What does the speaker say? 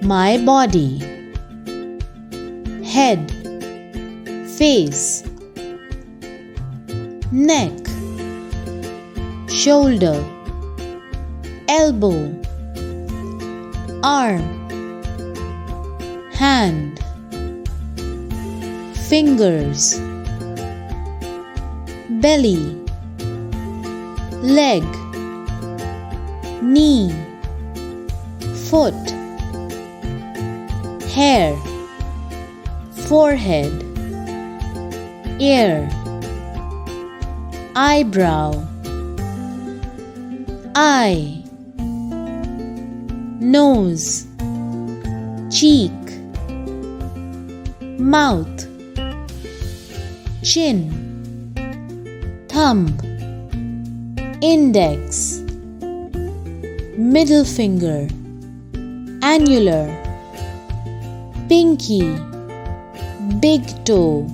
my body. Head, face, neck, shoulder, elbow, arm, hand, fingers, belly, leg, knee, foot, hair, forehead, ear, eyebrow, eye, nose, cheek, mouth, chin, thumb, index, middle finger, annular, pinky, big toe,